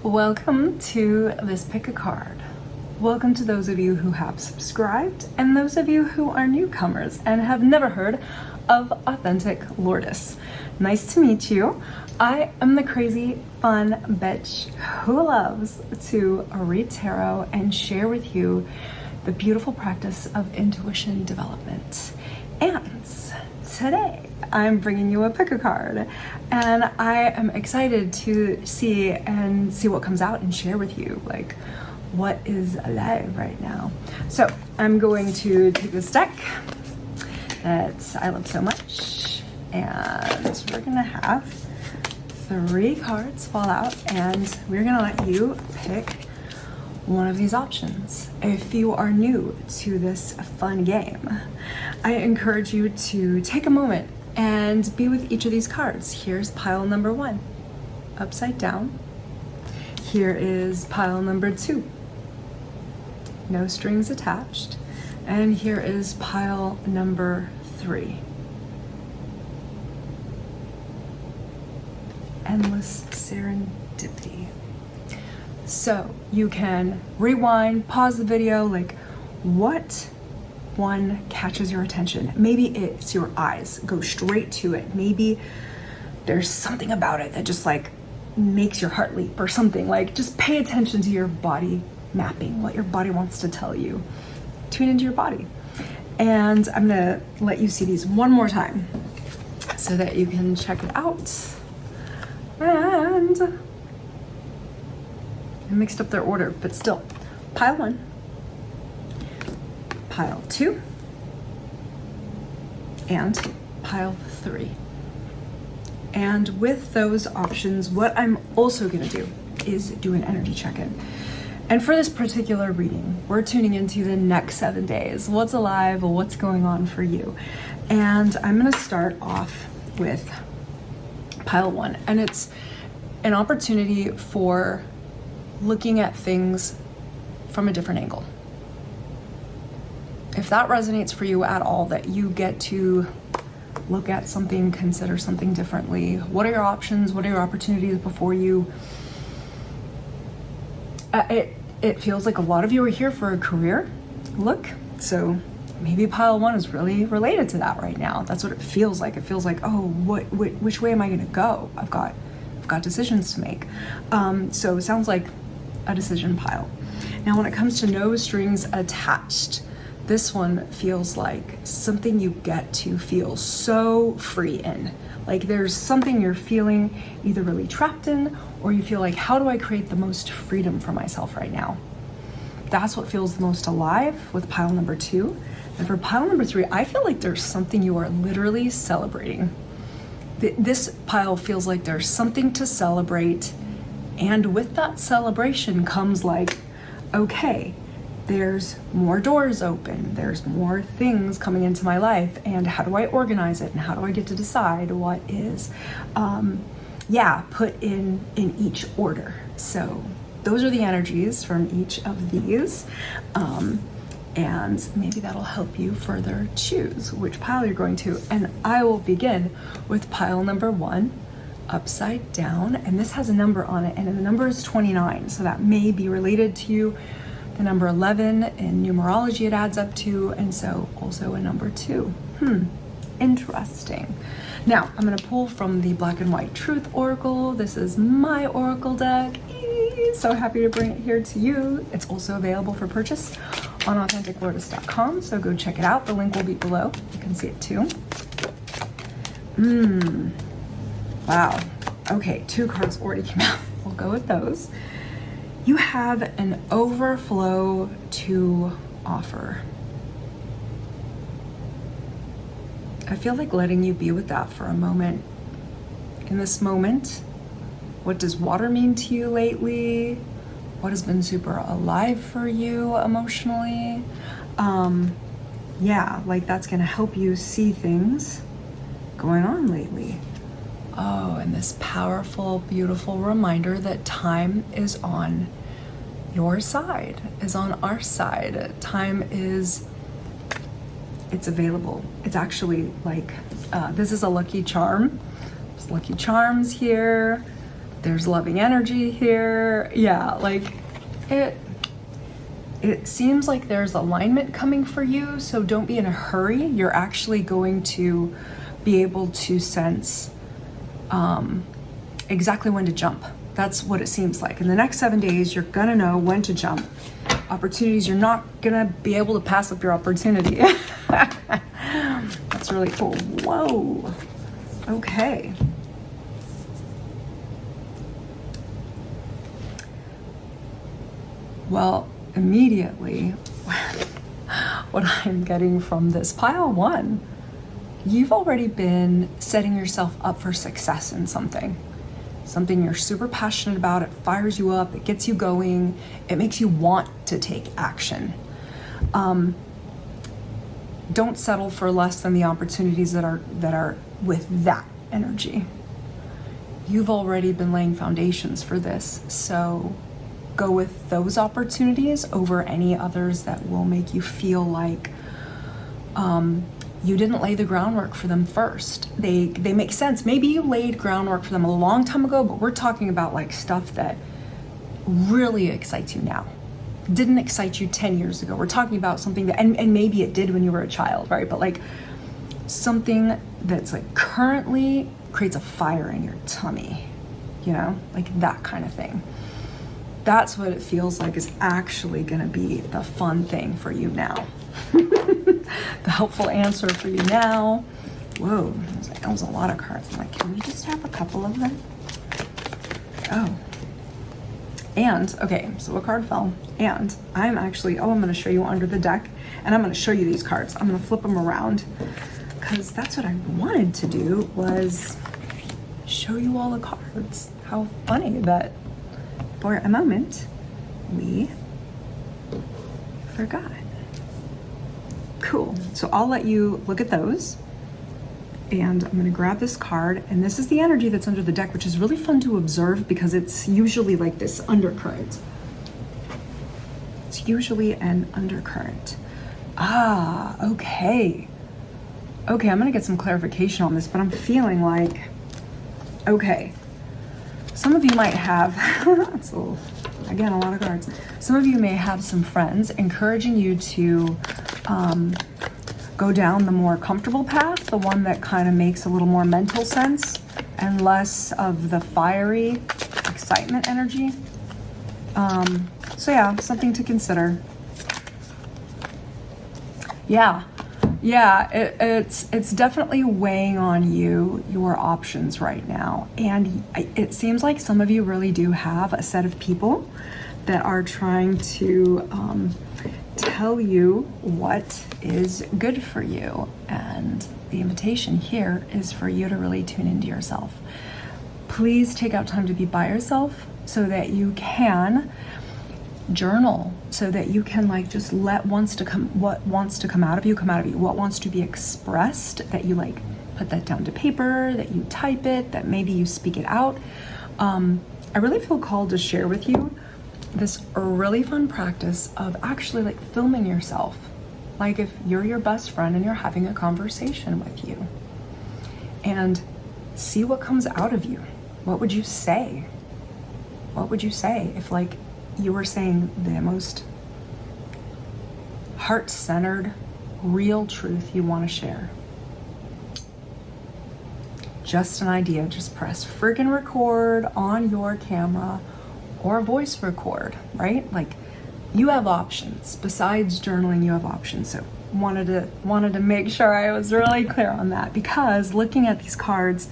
Welcome to this pick a card. Welcome to those of you who have subscribed and those of you who are newcomers and have never heard of Authentic Lourdes. Nice to meet you. I am the crazy, fun bitch who loves to read tarot and share with you the beautiful practice of intuition development. And today I'm bringing you a pick a card, and I am excited to see what comes out and share with you like what is alive right now. So I'm going to take this deck that I love so much, and we're gonna have 3 cards fall out, and we're gonna let you pick one of these options. If you are new to this fun game, I encourage you to take a moment and be with each of these cards. Here's pile number 1, upside down. Here is pile number 2, no strings attached. And here is pile number 3, endless serendipity. So you can rewind, pause the video, like what one catches your attention. Maybe it's your eyes, go straight to it. Maybe there's something about it that just like makes your heart leap or something. Like just pay attention to your body mapping, what your body wants to tell you. Tune into your body. And I'm gonna let you see these one more time so that you can check it out. And I mixed up their order, but still, pile 1, pile 2, and pile 3. And with those options, what I'm also gonna do is do an energy check-in. And for this particular reading, we're tuning into the next 7 days. What's alive, what's going on for you? And I'm gonna start off with pile 1. And it's an opportunity for looking at things from a different angle. If that resonates for you at all, that you get to look at something, consider something differently. What are your options? What are your opportunities before you? It feels like a lot of you are here for a career look. So maybe pile 1 is really related to that right now. That's what it feels like. It feels like, oh, which way am I gonna go? I've got decisions to make. So it sounds like a decision pile. Now, when it comes to no strings attached, this one feels like something you get to feel so free in. Like there's something you're feeling either really trapped in, or you feel like, how do I create the most freedom for myself right now? That's what feels the most alive with pile number 2. And for pile number 3, I feel like there's something you are literally celebrating. This pile feels like there's something to celebrate, and with that celebration comes like, okay, there's more doors open, there's more things coming into my life, and how do I organize it, and how do I get to decide what is put in each order. So those are the energies from each of these, and maybe that'll help you further choose which pile you're going to. And I will begin with pile number 1, upside down, and this has a number on it, and the number is 29, so that may be related to you. The number 11 in numerology it adds up to, and so also a number 2. Interesting. Now I'm gonna pull from the Black and White Truth Oracle. This is my oracle deck. So happy to bring it here to you. It's also available for purchase on AuthenticLourdes.com, so go check it out. The link will be below. You can see it too. Wow. Okay, 2 cards already came out. We'll go with those. You have an overflow to offer. I feel like letting you be with that for a moment. In this moment, what does water mean to you lately? What has been super alive for you emotionally? Like that's gonna help you see things going on lately. Oh, and this powerful, beautiful reminder that time is on your side, is on our side. Time is, it's available. It's actually like, this is a lucky charm. There's lucky charms here. There's loving energy here. Yeah, like it seems like there's alignment coming for you, so don't be in a hurry. You're actually going to be able to sense exactly when to jump. That's what it seems like. In the next 7 days, you're gonna know when to jump. Opportunities, you're not gonna be able to pass up your opportunity. That's really cool. Whoa. Okay. Well, immediately, what I'm getting from this pile one, you've already been setting yourself up for success in something you're super passionate about. It fires you up, it gets you going, it makes you want to take action. Don't settle for less than the opportunities that are with that energy. You've already been laying foundations for this, so go with those opportunities over any others that will make you feel like you didn't lay the groundwork for them first. They make sense. Maybe you laid groundwork for them a long time ago, but we're talking about like stuff that really excites you now. Didn't excite you 10 years ago. We're talking about something that, and maybe it did when you were a child, right? But like something that's like currently creates a fire in your tummy, you know, like that kind of thing. That's what it feels like is actually going to be the fun thing for you now. The helpful answer for you now. Whoa, that was a lot of cards. I'm like, can we just have a couple of them? Oh. And, okay, so a card fell. And I'm going to show you under the deck. And I'm going to show you these cards. I'm going to flip them around. Because that's what I wanted to do, was show you all the cards. How funny that for a moment we forgot. Cool. So I'll let you look at those. And I'm going to grab this card. And this is the energy that's under the deck, which is really fun to observe because it's usually like this undercurrent. It's usually an undercurrent. Ah, okay. Okay, I'm going to get some clarification on this, but I'm feeling like, okay, some of you might have, that's again, a lot of cards. Some of you may have some friends encouraging you to go down the more comfortable path, the one that kind of makes a little more mental sense and less of the fiery excitement energy. So yeah, something to consider. Yeah, it's definitely weighing on you, your options right now. And it seems like some of you really do have a set of people that are trying to tell you what is good for you. And the invitation here is for you to really tune into yourself. Please take out time to be by yourself so that you can journal, so that you can like just let what wants to come out of you, what wants to be expressed, that you like put that down to paper, that you type it, that maybe you speak it out. I really feel called to share with you this really fun practice of actually like filming yourself. Like if you're your best friend and you're having a conversation with you, and see what comes out of you. What would you say? What would you say if like you were saying the most heart-centered, real truth you want to share? Just an idea. Just press friggin' record on your camera or voice record, right? Like you have options. Besides journaling, you have options. So wanted to make sure I was really clear on that, because looking at these cards,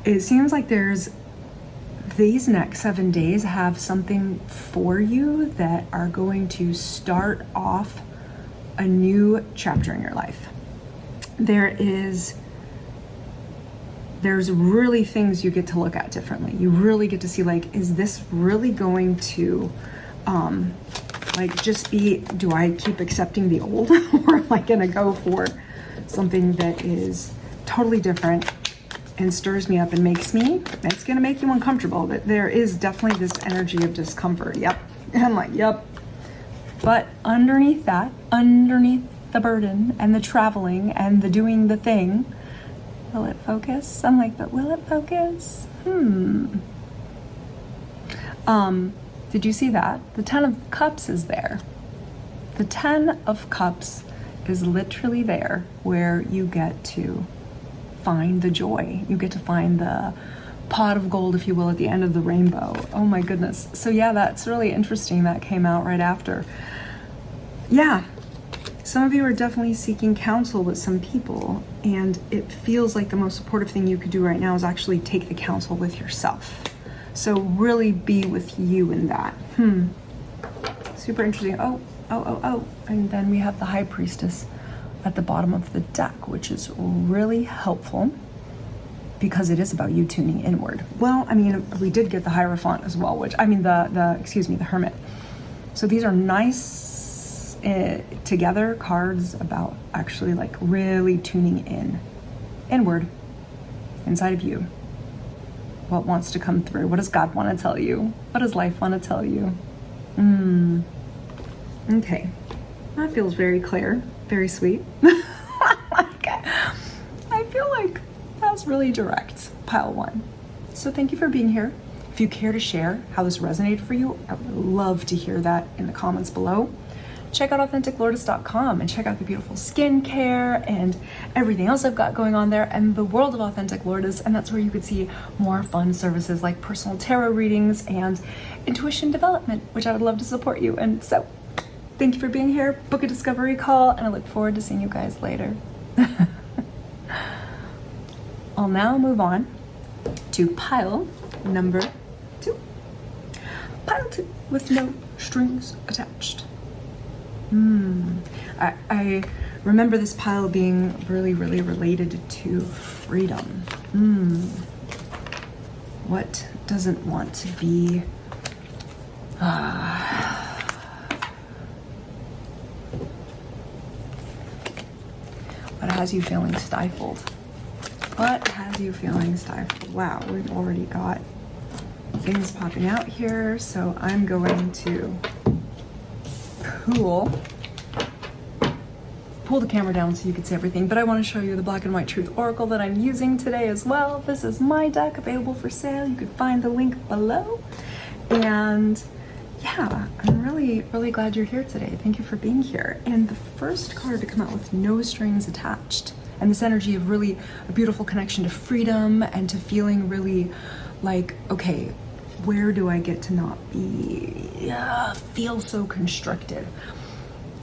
it seems like these next 7 days have something for you that are going to start off a new chapter in your life. There's really things you get to look at differently. You really get to see like, is this really going to like just be, do I keep accepting the old or am I gonna go for something that is totally different and stirs me up and it's gonna make you uncomfortable? But there is definitely this energy of discomfort. Yep. And I'm like, yep. But underneath that, underneath the burden and the traveling and the doing the thing, will it focus? I'm like, but will it focus? Did you see that? The 10 of Cups is there. The 10 of Cups is literally there where you get to find the joy. You get to find the pot of gold, if you will, at the end of the rainbow. Oh my goodness. So yeah, that's really interesting. That came out right after. Yeah, some of you are definitely seeking counsel with some people, and it feels like the most supportive thing you could do right now is actually take the counsel with yourself. So really be with you in that. Super interesting. Oh. And then we have the High Priestess at the bottom of the deck, which is really helpful because it is about you tuning inward. Well, I mean, we did get the Hierophant as well, which, I mean, the Hermit. So these are nice together cards about actually like really tuning inward, inside of you. What wants to come through? What does God want to tell you? What does life want to tell you? Okay, that feels very clear, very sweet. I feel like that's really direct, pile 1. So thank you for being here. If you care to share how this resonated for you, I would love to hear that in the comments below. Check out AuthenticLourdes.com and check out the beautiful skincare and everything else I've got going on there and the world of Authentic Lourdes. And that's where you could see more fun services like personal tarot readings and intuition development, which I would love to support you. And so thank you for being here. Book a discovery call, and I look forward to seeing you guys later. I'll now move on to pile number 2. Pile 2 with no strings attached. I remember this pile being really, really related to freedom. What doesn't want to be what has you feeling stifled? What has you feeling stifled? Wow, we've already got things popping out here, so I'm going to pull the camera down so you can see everything, but I want to show you the Black and White Truth Oracle that I'm using today as well. This is my deck, available for sale. You can find the link below. And yeah, I'm really, really glad you're here today. Thank you for being here. And the first card to come out with no strings attached, and this energy of really a beautiful connection to freedom and to feeling really like, okay, where do I get to not feel so constricted?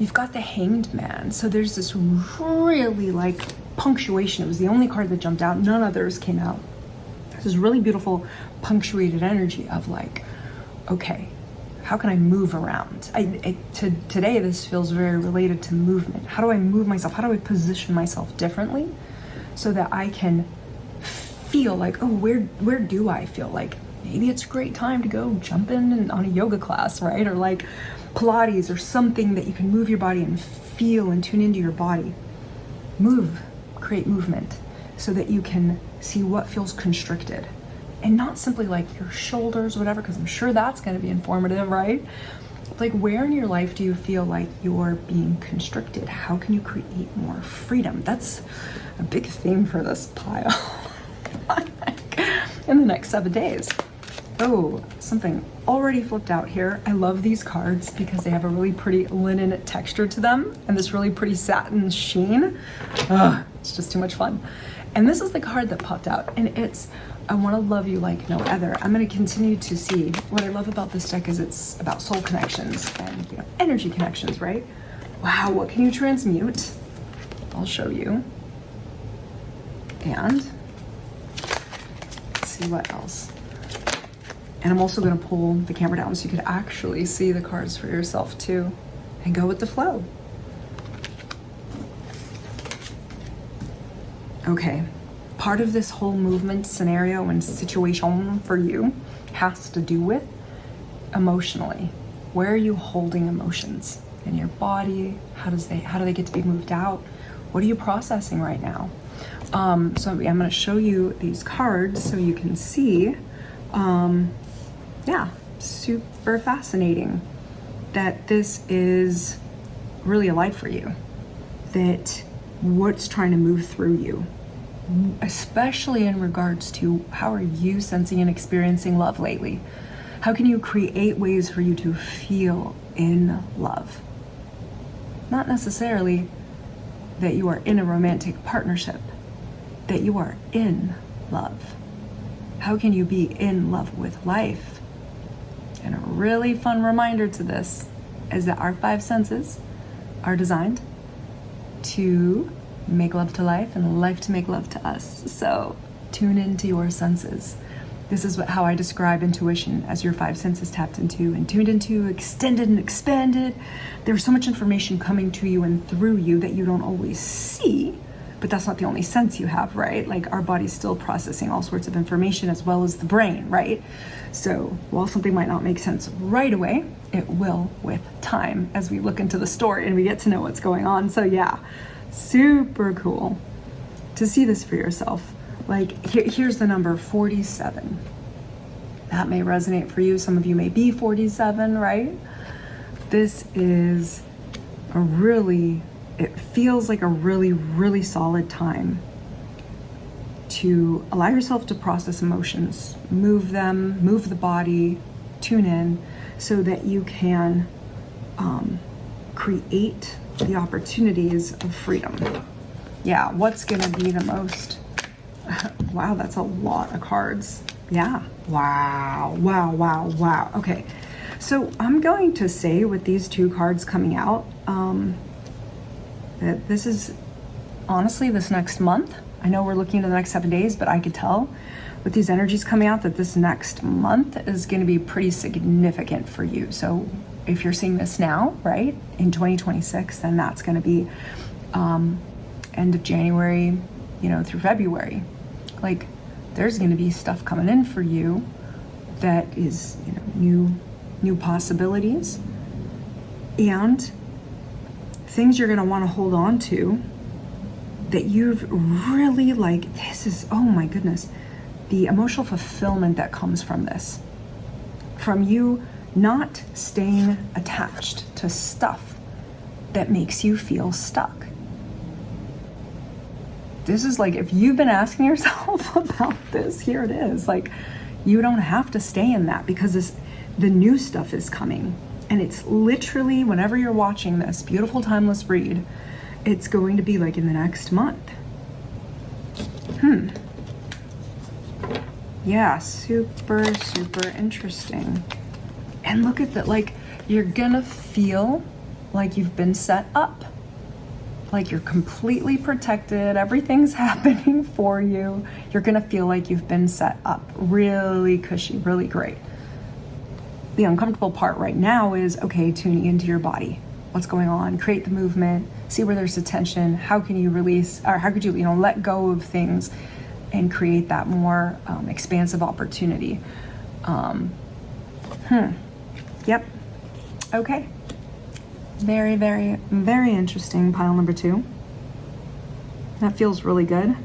You've got the Hanged Man. So there's this really like punctuation. It was the only card that jumped out. None others came out. This is really beautiful punctuated energy of like, okay, how can I move around? Today, this feels very related to movement. How do I move myself? How do I position myself differently so that I can feel like, oh, where do I feel like maybe it's a great time to go jump in on a yoga class, right? Or like Pilates or something that you can move your body and feel and tune into your body. Move, create movement so that you can see what feels constricted. And not simply like your shoulders, whatever, because I'm sure that's going to be informative, right? Like, where in your life do you feel like you're being constricted? How can you create more freedom? That's a big theme for this pile in the next 7 days. Oh, something already flipped out here. I love these cards because they have a really pretty linen texture to them and this really pretty satin sheen. It's just too much fun. And this is the card that popped out, and it's I want to love you like no other. I'm going to continue to see. What I love about this deck is it's about soul connections and energy connections, right? Wow, what can you transmute? I'll show you. And let's see what else. And I'm also going to pull the camera down so you could actually see the cards for yourself too and go with the flow. Okay. Part of this whole movement scenario and situation for you has to do with emotionally. Where are you holding emotions in your body? How do they get to be moved out? What are you processing right now? So I'm going to show you these cards so you can see. Yeah, super fascinating that this is really alive for you. That what's trying to move through you, especially in regards to how are you sensing and experiencing love lately? How can you create ways for you to feel in love? Not necessarily that you are in a romantic partnership, that you are in love. How can you be in love with life? And a really fun reminder to this is that our 5 senses are designed to make love to life and life to make love to us. So tune into your senses. This is how I describe intuition, as your 5 senses tapped into and tuned into, extended and expanded. There's so much information coming to you and through you that you don't always see, but that's not the only sense you have, right? Like, our body's still processing all sorts of information as well as the brain, right? So while something might not make sense right away, it will with time as we look into the story and we get to know what's going on. So yeah, super cool to see this for yourself. Like, here's the number 47. That may resonate for you. Some of you may be 47, right? This is it feels like a really, really solid time to allow yourself to process emotions, move them, move the body, tune in, so that you can create the opportunities of freedom. Yeah, what's gonna be the most, wow, that's a lot of cards. Yeah, wow. Okay, so I'm going to say with these 2 cards coming out, that this is honestly this next month. I know we're looking at the next 7 days, but I could tell with these energies coming out that this next month is going to be pretty significant for you. So if you're seeing this now, right, in 2026, then that's going to be end of January, through February. Like, there's going to be stuff coming in for you that is, new possibilities and things you're going to want to hold on to that you've really, this is, oh my goodness, the emotional fulfillment that comes from this, from you not staying attached to stuff that makes you feel stuck. This is like, if you've been asking yourself about this, here it is. Like, you don't have to stay in that, because the new stuff is coming. And it's literally, whenever you're watching this beautiful timeless read, it's going to be like in the next month. Yeah, super interesting. And look at that, like, you're gonna feel like you've been set up. Like, you're completely protected, everything's happening for you. You're gonna feel like you've been set up. Really cushy, really great. The uncomfortable part right now is, okay, tuning into your body. What's going on? Create the movement, see where there's a tension. How can you release, or how could you, let go of things and create that more expansive opportunity? Yep. Okay. Very, very, very interesting, pile number 2. That feels really good.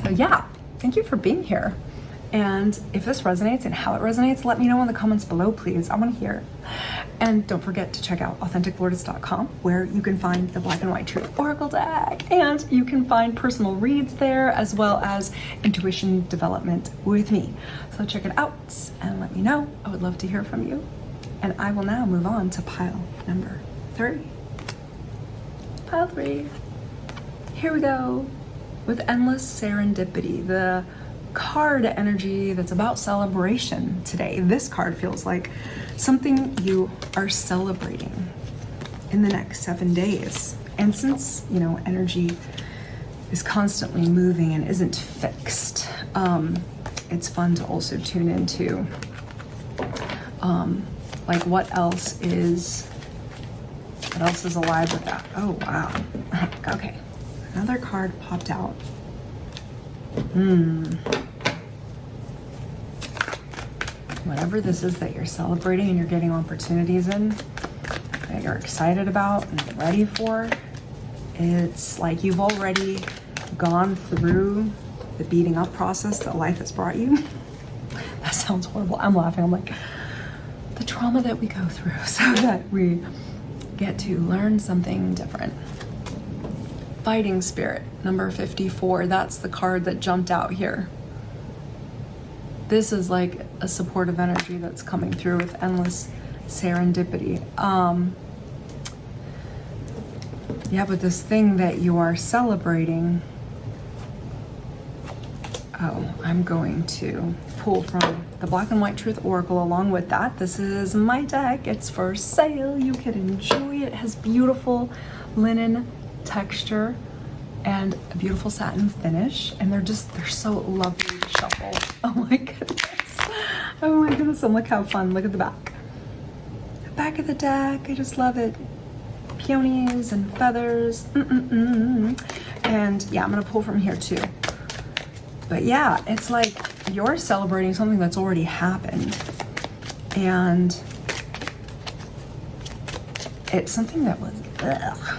So yeah, thank you for being here. And if this resonates and how it resonates, let me know in the comments below, please. I want to hear. And don't forget to check out AuthenticLourdes.com, where you can find the Black and White Truth Oracle deck, and you can find personal reads there, as well as intuition development with me. So check it out and let me know. I would love to hear from you. And I will now move on to pile number 3. Pile 3. Here we go with Endless Serendipity, the card energy that's about celebration today. This card feels like something you are celebrating in the next 7 days. And since, energy is constantly moving and isn't fixed, it's fun to also tune into like what else is alive with that. Oh wow. Okay, another card popped out. Whatever this is that you're celebrating and you're getting opportunities in, that you're excited about and ready for, it's like you've already gone through the beating up process that life has brought you. That sounds horrible. I'm laughing. I'm like, the trauma that we go through so that we get to learn something different. Fighting Spirit, number 54. That's the card that jumped out here. this is like a supportive energy that's coming through with endless serendipity. Yeah, but this thing that you are celebrating, oh, I'm going to pull from the Black and White Truth Oracle along with that. This is my deck. It's for sale. You can enjoy it. It has beautiful linen texture and a beautiful satin finish. And they're so lovely to shuffle. Oh my goodness. Oh my goodness. And look how fun. Look at the back. The back of the deck. I just love it. Peonies and feathers. And yeah, I'm going to pull from here too. But yeah, it's like you're celebrating something that's already happened. And it's something that was,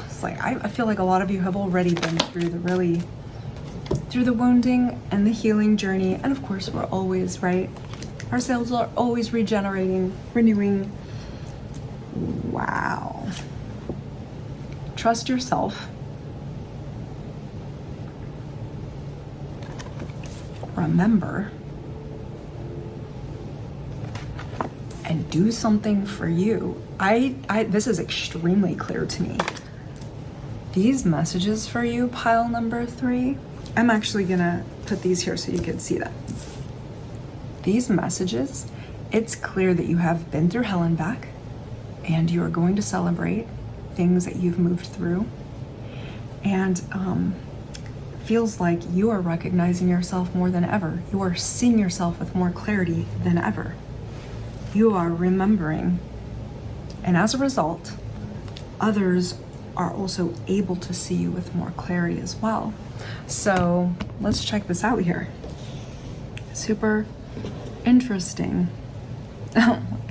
it's like, I feel like a lot of you have already been through the wounding and the healing journey. And of course, we're always, right? Our cells are always regenerating, renewing. Wow. Trust yourself. Remember, and do something for you. This is extremely clear to me. These messages for you, pile number 3, I'm actually gonna put these here so you can see them. These messages, it's clear that you have been through hell and back, and you are going to celebrate things that you've moved through. And feels like you are recognizing yourself more than ever. You are seeing yourself with more clarity than ever. You are remembering. And as a result, others are also able to see you with more clarity as well. So let's check this out here. Super interesting.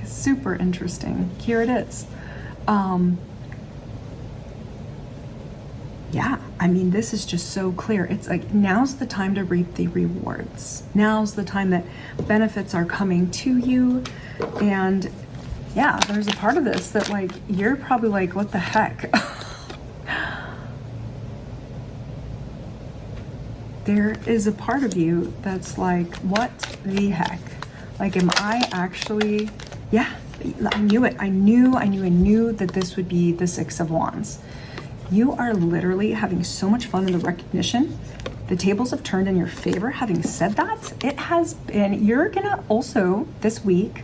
Super interesting. Here it is. Yeah, I mean, this is just so clear. It's like, now's the time to reap the rewards. Now's the time that benefits are coming to you. And yeah, there's a part of this that like, you're probably like, what the heck? There is a part of you that's like, what the heck? Like, am I actually, yeah, I knew it. I knew that this would be the 6 of Wands. You are literally having so much fun in the recognition. The tables have turned in your favor. Having said that, it has been, you're gonna also this week,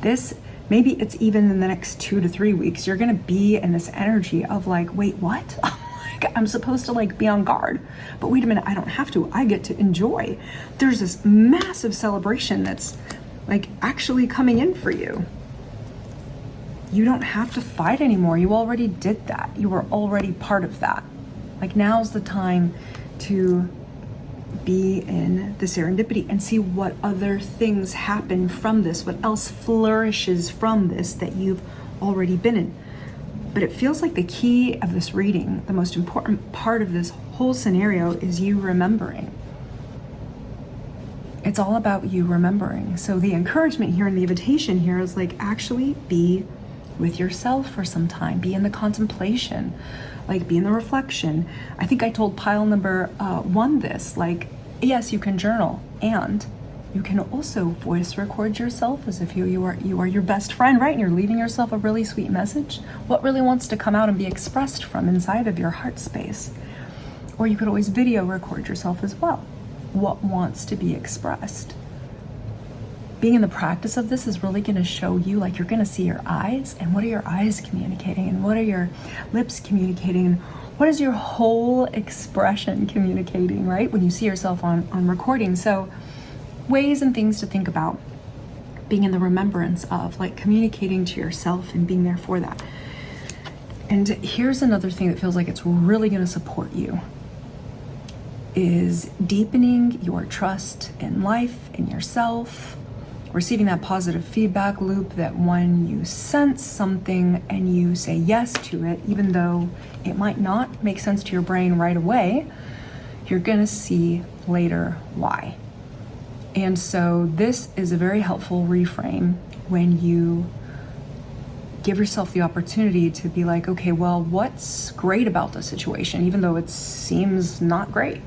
maybe it's even in the next 2 to 3 weeks, you're gonna be in this energy of like, wait, what? Like, I'm supposed to like be on guard, but wait a minute, I don't have to. I get to enjoy. There's this massive celebration that's like actually coming in for you. You don't have to fight anymore. You already did that. You were already part of that. Like, now's the time to be in the serendipity and see what other things happen from this, what else flourishes from this that you've already been in. But it feels like the key of this reading, the most important part of this whole scenario, is you remembering. It's all about you remembering. So the encouragement here and the invitation here is like, actually be with yourself for some time. Be in the contemplation, like be in the reflection. I think I told pile number 1 this, like, yes, you can journal, and you can also voice record yourself as if you are your best friend, right? And you're leaving yourself a really sweet message. What really wants to come out and be expressed from inside of your heart space? Or you could always video record yourself as well. What wants to be expressed? Being in the practice of this is really going to show you, like, you're going to see your eyes, and what are your eyes communicating, and what are your lips communicating, and what is your whole expression communicating, right? When you see yourself on recording. So ways and things to think about being in the remembrance of, like, communicating to yourself and being there for that. And here's another thing that feels like it's really going to support you, is deepening your trust in life, in yourself, receiving that positive feedback loop that when you sense something and you say yes to it, even though it might not make sense to your brain right away, you're gonna see later why. And so this is a very helpful reframe when you give yourself the opportunity to be like, okay, well, what's great about the situation, even though it seems not great?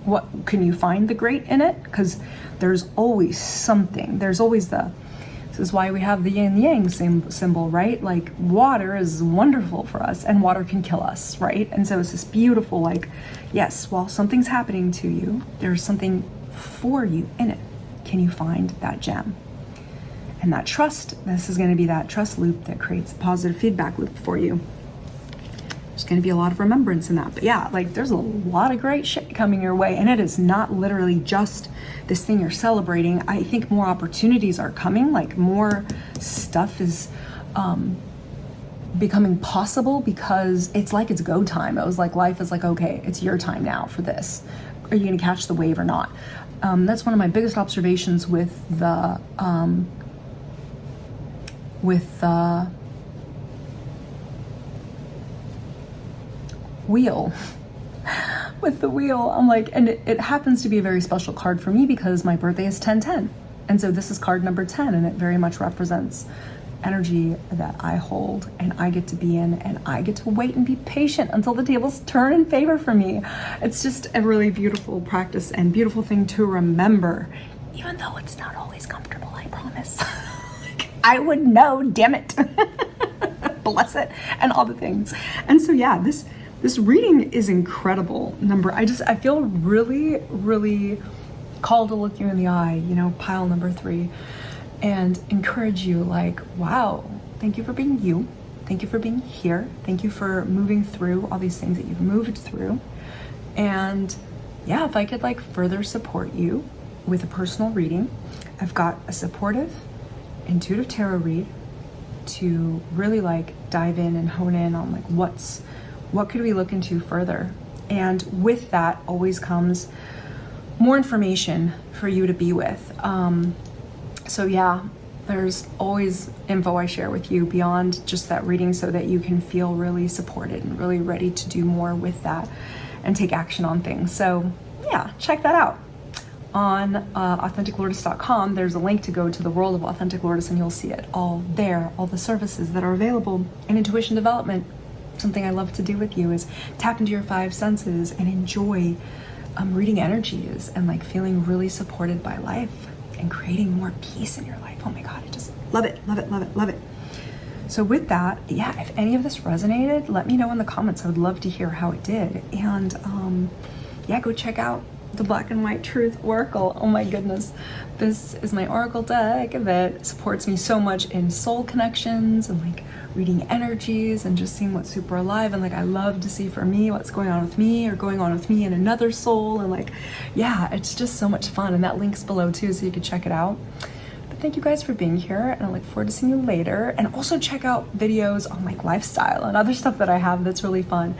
What can you find the great in it? Because there's always something. There's always this is why we have the yin yang symbol, right? Like water is wonderful for us, and water can kill us, right? And so it's this beautiful, like, yes, while something's happening to you, there's something for you in it. Can you find that gem? And that trust, this is going to be that trust loop that creates a positive feedback loop for you. There's going to be a lot of remembrance in that. But yeah, like there's a lot of great shit coming your way. And it is not literally just this thing you're celebrating. I think more opportunities are coming, like more stuff is becoming possible, because it's like it's go time. It was like life is like, okay, it's your time now for this. Are you going to catch the wave or not? That's one of my biggest observations with the wheel. With the wheel, I'm like, and it happens to be a very special card for me because my birthday is 10/10, and so this is card number 10, and it very much represents energy that I hold and I get to be in, and I get to wait and be patient until the tables turn in favor for me. It's just a really beautiful practice and beautiful thing to remember, even though it's not always comfortable, I promise. Like, I would know, damn it. Bless it, and all the things. And so yeah, this reading is incredible. I feel really, really called to look you in the eye, you know, pile number 3, and encourage you, like, wow, thank you for being you. Thank you for being here. Thank you for moving through all these things that you've moved through. And yeah, if I could like further support you with a personal reading, I've got a supportive, intuitive tarot read to really like dive in and hone in on like what could we look into further. And with that always comes more information for you to be with. So yeah, there's always info I share with you beyond just that reading, so that you can feel really supported and really ready to do more with that and take action on things. So yeah, check that out. On authenticlourdes.com, there's a link to go to the world of Authentic Lourdes, and you'll see it all there, all the services that are available. And intuition development, something I love to do with you is tap into your 5 senses and enjoy reading energies and like feeling really supported by life and creating more peace in your life. Oh my God, I just love it, love it, love it, love it. So with that, yeah, if any of this resonated, let me know in the comments. I would love to hear how it did. And yeah, go check out the Black and White Truth Oracle. Oh my goodness. This is my Oracle deck that supports me so much in soul connections and like reading energies and just seeing what's super alive. And like, I love to see for me what's going on with me or going on with me and another soul. And like, yeah, it's just so much fun. And that link's below too, so you can check it out. But thank you guys for being here, and I look forward to seeing you later. And also check out videos on like lifestyle and other stuff that I have that's really fun.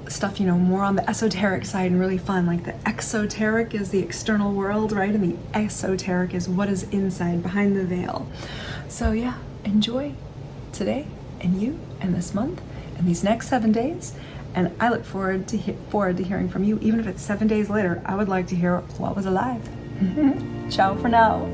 Stuff, you know, more on the esoteric side and really fun. Like the exoteric is the external world, right? And the esoteric is what is inside, behind the veil. So yeah, enjoy today and you and this month and these next 7 days. And I look forward to hearing from you. Even if it's 7 days later, I would like to hear what was alive. Ciao for now.